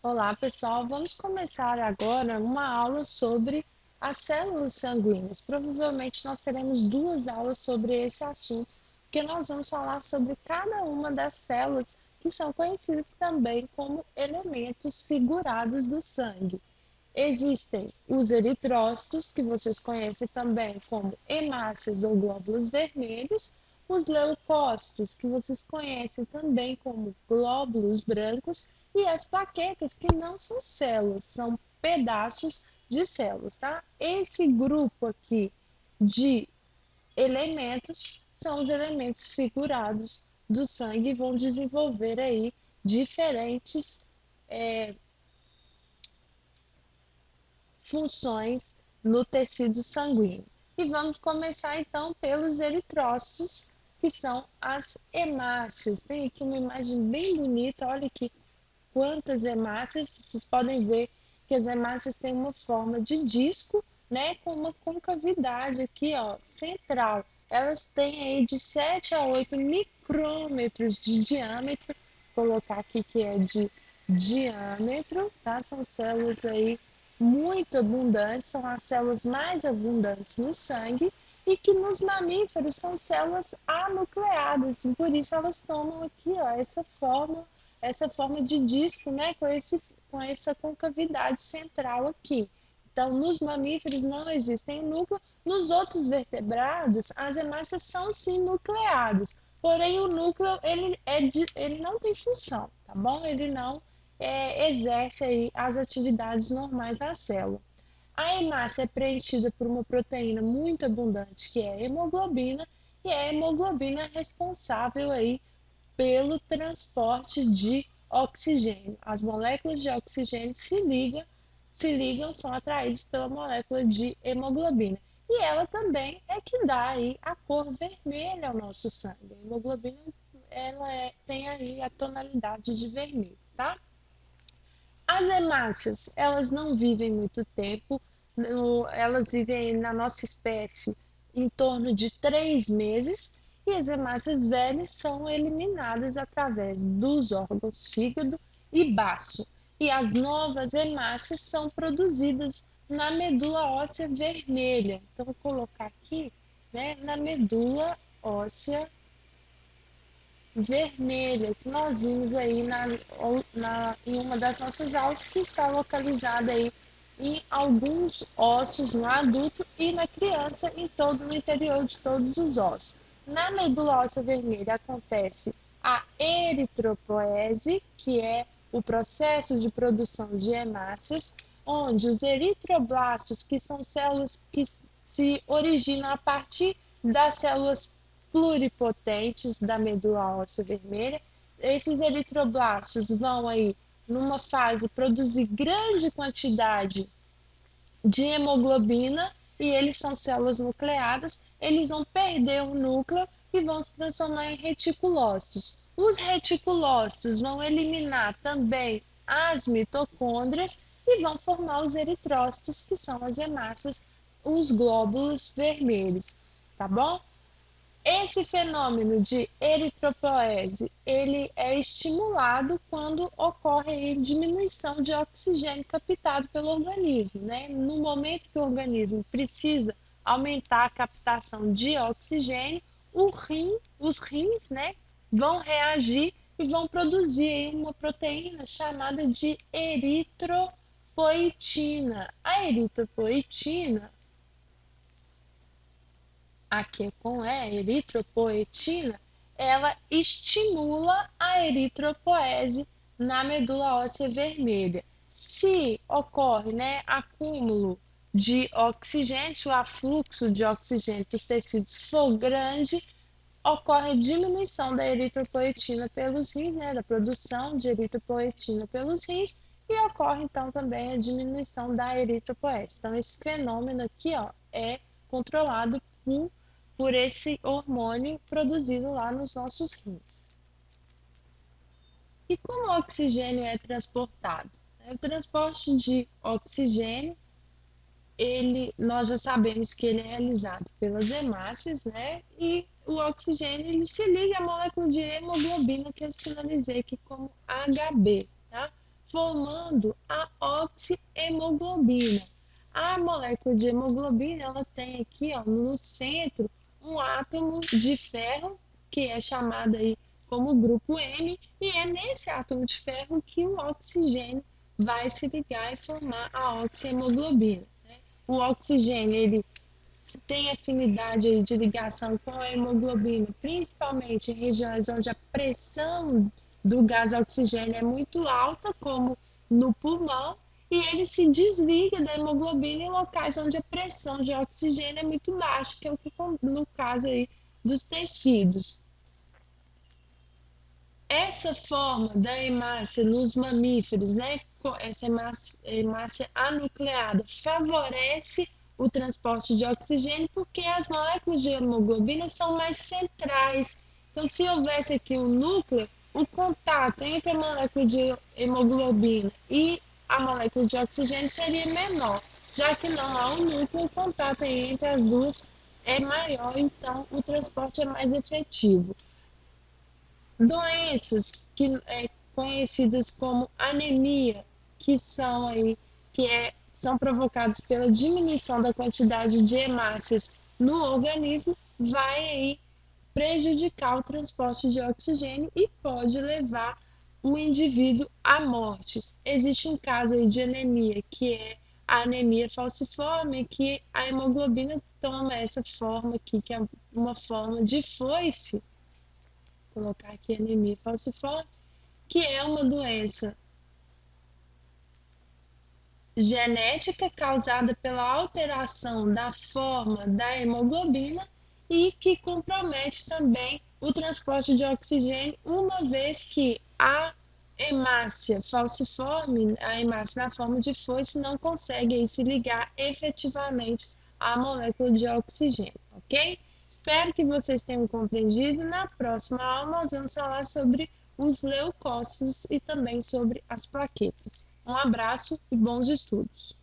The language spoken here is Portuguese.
Olá, pessoal. Vamos começar agora uma aula sobre as células sanguíneas. Provavelmente nós teremos duas aulas sobre esse assunto, porque nós vamos falar sobre cada uma das células que são conhecidas também como elementos figurados do sangue. Existem os eritrócitos, que vocês conhecem também como hemácias ou glóbulos vermelhos, os leucócitos, que vocês conhecem também como glóbulos brancos, e as plaquetas, que não são células, são pedaços de células, tá? Esse grupo aqui de elementos são os elementos figurados do sangue e vão desenvolver aí diferentes funções no tecido sanguíneo. E vamos começar então pelos eritrócitos, que são as hemácias. Tem aqui uma imagem bem bonita, olha aqui quantas hemácias. Vocês podem ver que as hemácias têm uma forma de disco, né, com uma concavidade aqui, ó, central. Elas têm aí de 7 a 8 micrômetros de diâmetro. Vou colocar aqui que é de diâmetro, tá? São células aí muito abundantes, são as células mais abundantes no sangue e que nos mamíferos são células anucleadas, e por isso elas tomam aqui, ó, essa forma de disco, né, com essa concavidade central aqui. Então, nos mamíferos não existem núcleo, nos outros vertebrados, as hemácias são sim nucleadas, porém o núcleo ele não tem função, tá bom? Ele não exerce aí as atividades normais da célula. A hemácia é preenchida por uma proteína muito abundante, que é a hemoglobina, e a hemoglobina é responsável aí pelo transporte de oxigênio. As moléculas de oxigênio se ligam, são atraídas pela molécula de hemoglobina. E ela também é que dá aí a cor vermelha ao nosso sangue. A hemoglobina tem aí a tonalidade de vermelho, tá? As hemácias, elas não vivem muito tempo, elas vivem na nossa espécie em torno de 3 meses, e as hemácias velhas são eliminadas através dos órgãos fígado e baço. E as novas hemácias são produzidas na medula óssea vermelha. Então, vou colocar aqui, né, na medula óssea vermelha, que nós vimos aí em uma das nossas aulas, que está localizada aí em alguns ossos no adulto e na criança, no interior de todos os ossos. Na medula óssea vermelha acontece a eritropoese, que é o processo de produção de hemácias, onde os eritroblastos, que são células que se originam a partir das células pluripotentes da medula óssea vermelha. Esses eritroblastos vão aí, numa fase, produzir grande quantidade de hemoglobina, e eles são células nucleadas. Eles vão perder o núcleo e vão se transformar em reticulócitos. Os reticulócitos vão eliminar também as mitocôndrias e vão formar os eritrócitos, que são as hemácias, os glóbulos vermelhos, tá bom? Esse fenômeno de eritropoese, ele é estimulado quando ocorre a diminuição de oxigênio captado pelo organismo, né? No momento que o organismo precisa aumentar a captação de oxigênio, os rins, né, vão reagir e vão produzir uma proteína chamada de eritropoetina. A eritropoetina, aqui com eritropoetina, ela estimula a eritropoese na medula óssea vermelha. Se ocorre, né, acúmulo de oxigênio, se o afluxo de oxigênio para os tecidos for grande, ocorre diminuição da eritropoetina pelos rins, né, da produção de eritropoetina pelos rins, e ocorre então também a diminuição da eritropoese. Então, esse fenômeno aqui, ó, é controlado por esse hormônio produzido lá nos nossos rins. E como o oxigênio é transportado? O transporte de oxigênio, nós já sabemos que ele é realizado pelas hemácias, né? E o oxigênio, se liga à molécula de hemoglobina, que eu sinalizei aqui como HB, tá? formando a oxihemoglobina. A molécula de hemoglobina, ela tem aqui, ó, no centro, um átomo de ferro, que é chamado aí como grupo M, e é nesse átomo de ferro que o oxigênio vai se ligar e formar a oxihemoglobina, né? O oxigênio, ele tem afinidade aí de ligação com a hemoglobina, principalmente em regiões onde a pressão do gás oxigênio é muito alta, como no pulmão, e ele se desliga da hemoglobina em locais onde a pressão de oxigênio é muito baixa, que é o que no caso aí dos tecidos. Essa forma da hemácia nos mamíferos, né, essa hemácia anucleada, favorece o transporte de oxigênio porque as moléculas de hemoglobina são mais centrais. Então, se houvesse aqui um núcleo, o contato entre a molécula de hemoglobina e a molécula de oxigênio seria menor. Já que não há um núcleo, o contato entre as duas é maior, então o transporte é mais efetivo. Doenças que conhecidas como anemia, que são aí são provocadas pela diminuição da quantidade de hemácias no organismo, vai aí prejudicar o transporte de oxigênio e pode levar o indivíduo à morte. Existe um caso aí de anemia, que é a anemia falciforme, que a hemoglobina toma essa forma aqui, que é uma forma de foice, colocar aqui anemia falciforme, que é uma doença genética causada pela alteração da forma da hemoglobina e que compromete também o transporte de oxigênio, uma vez que a hemácia falciforme, a hemácia na forma de foice, não consegue aí se ligar efetivamente à molécula de oxigênio, ok? Espero que vocês tenham compreendido. Na próxima aula nós vamos falar sobre os leucócitos e também sobre as plaquetas. Um abraço e bons estudos!